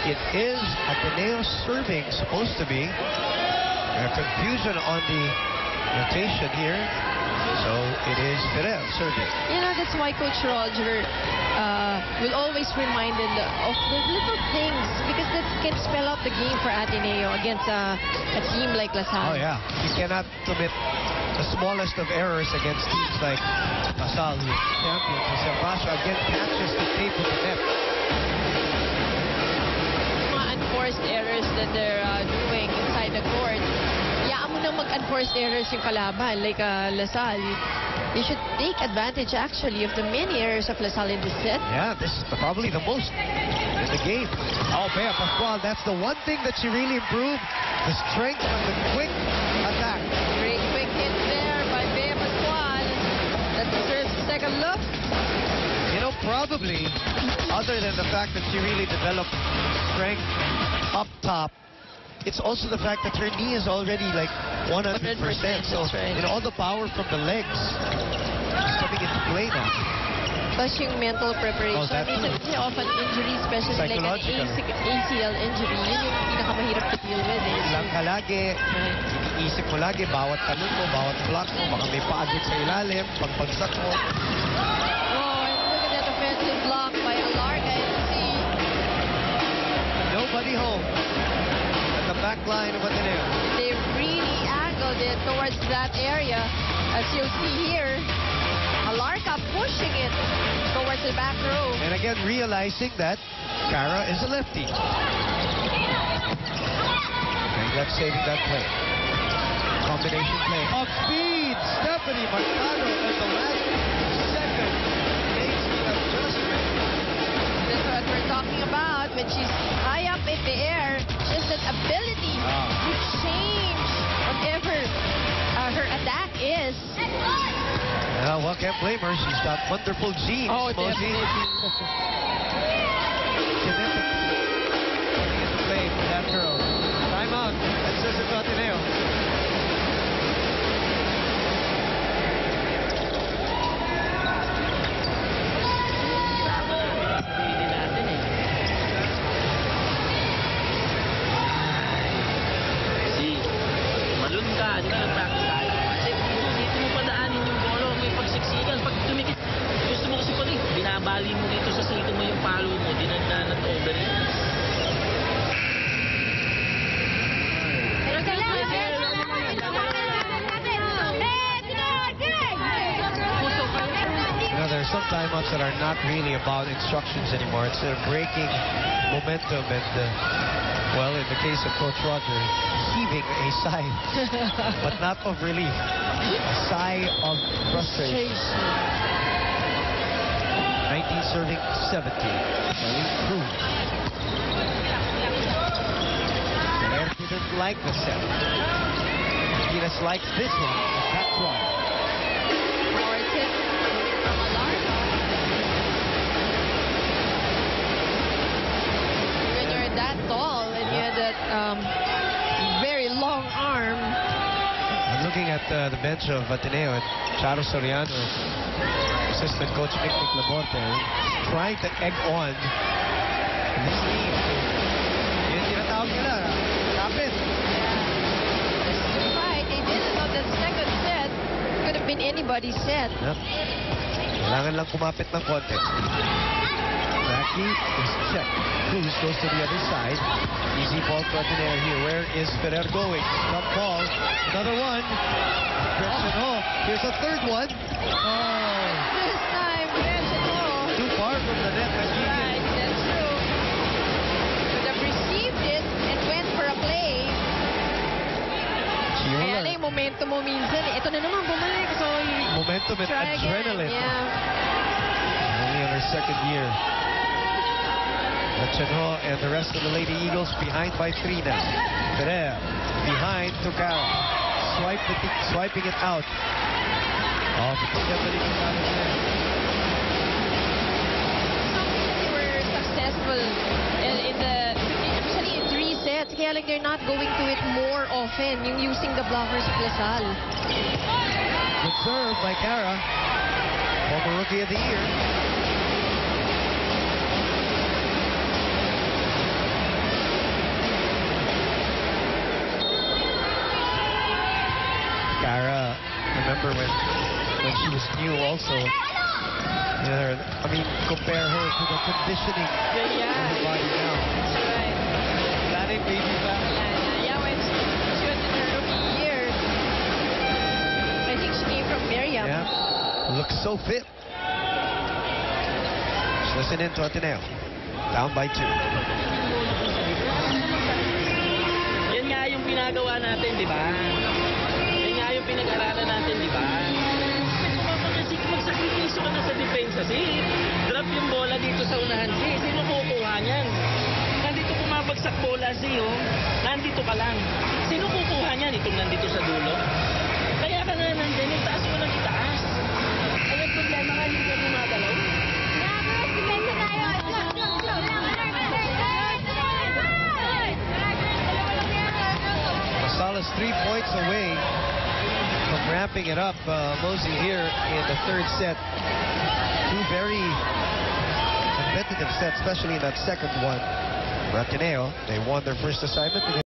It is Ateneo serving, supposed to be. Confusion on the notation here. So it is Ferrer serving. You know, that's why Coach Roger will always remind them of the little things, because that can spell out the game for Ateneo against a team like LaSalle. Oh, yeah. You cannot commit the smallest of errors against teams like LaSalle, who champions. And Servacio again catches the tape of the net. Mga unforced errors that they're doing inside the court. Yaan mo nang mag-unforced errors yung kalaban like LaSalle. You should take advantage actually of the many errors of LaSalle in this set. Yeah, this is probably the most in the game. Oh, Bea Pascual, that's the one thing that she really improved. The strength of the quick attack. Great quick hit there by Bea Pascual. That deserves a second look. You know, probably, other than the fact that she really developed strength up top, it's also the fact that her knee is already like 100%. So, right. you know, all the power from the legs is coming into play now. Plus yung mental preparation. Oh, that too. Of an injury, especially like an ACL injury, yun yung pinakamahirap to deal with. Lang ka lagi, iniisip mo lagi, bawat talon mo, bawat block mo, baka may paagit sa ilalim, pagbagsak mo. Oh, and look at that offensive block by Alarga. You see. Nobody home. The back line of Ateneo. They really angled it towards that area. As you'll see here, Alarca pushing it towards the back row. And again, realizing that Cara is a lefty. And that's saving that play. Combination play. Off speed, Stephanie Mercado at the last second makes the adjustment. That's what we're talking about. When she's high up in the air, she has that ability to change whatever her attack is. Well, can't blame her. She's got wonderful genes. Oh, Mosey. Genetic. Coming into play for that girl. Time out. That says it to Ateneo. Malunta, di ba nag-practice tayo? Kasi dito mo padaanin yung bolo, may pagsiksikan. Pag tumikit, gusto mo kasi pag binabali mo dito sa sito mo yung palo mo, dinagdanan at over it. There are some timeouts that are not really about instructions anymore. It's breaking momentum and, well, in the case of Coach Roger, heaving a sigh, but not of relief. A sigh of frustration. 19 serving 70. Elite Cruz. Ferrer didn't like the set. Martinez likes this one, and that's why. That tall and you had that very long arm. I'm looking at the bench of Ateneo and Charo Soriano, assistant coach Nick Laborte, trying to egg on this team. Yung tinatawag nila, kapit. Right, they did it on the second set. Could have been anybody's set. Yep. Kailangan lang kumapit ng konti. Jackie is checked. Cruz goes to the other side. Easy ball to Ateneo here. Where is Ferrer going? Jump ball. Another one. Oh, here's a third one. Oh. This time, Gretchen Too far from the net. Right, that's true. Could have received it and went for a play. Kaya na yung momentum mo minsan. Ito na naman, bumalik. So, momentum and adrenaline. Yeah. Only on her second year. Chenho and the rest of the Lady Eagles behind by 3 now. Ferrer behind to Cara. Swiping it out. Off Stephanie Mercado. They were successful especially in 3 sets. Kaya like they're not going to it more often. Yung using the blockers of LaSalle. Good serve by Cara. Former Rookie of the Year. you also, I mean, compare her to the conditioning of her body now. That's right. That ain't baby fat. Yeah, when she was in her rookie year, I think she came from Miriam. Yeah, looks so fit. Listen in to Ateneo. Down by 2. Yan nga yung pinagawa natin, di ba? Yan nga yung pinag-aralan natin, di ba? Magsakripisyo ka na sa depensa. Drop yung bola dito sa unahan. Sino kukuha niyan? Nandito bumabagsak bola, nandito ka lang. Sino kukuha niyan? Itong nandito sa dulo? Kaya ka na nandyan, yung taas mo lang itaas. Ay, ang problema nga, hindi ka gumagalaw. Rosales 3 points away from wrapping it up. Mosey here in the third set. 2 very competitive sets, especially in that second one. For Ateneo, they won their first assignment.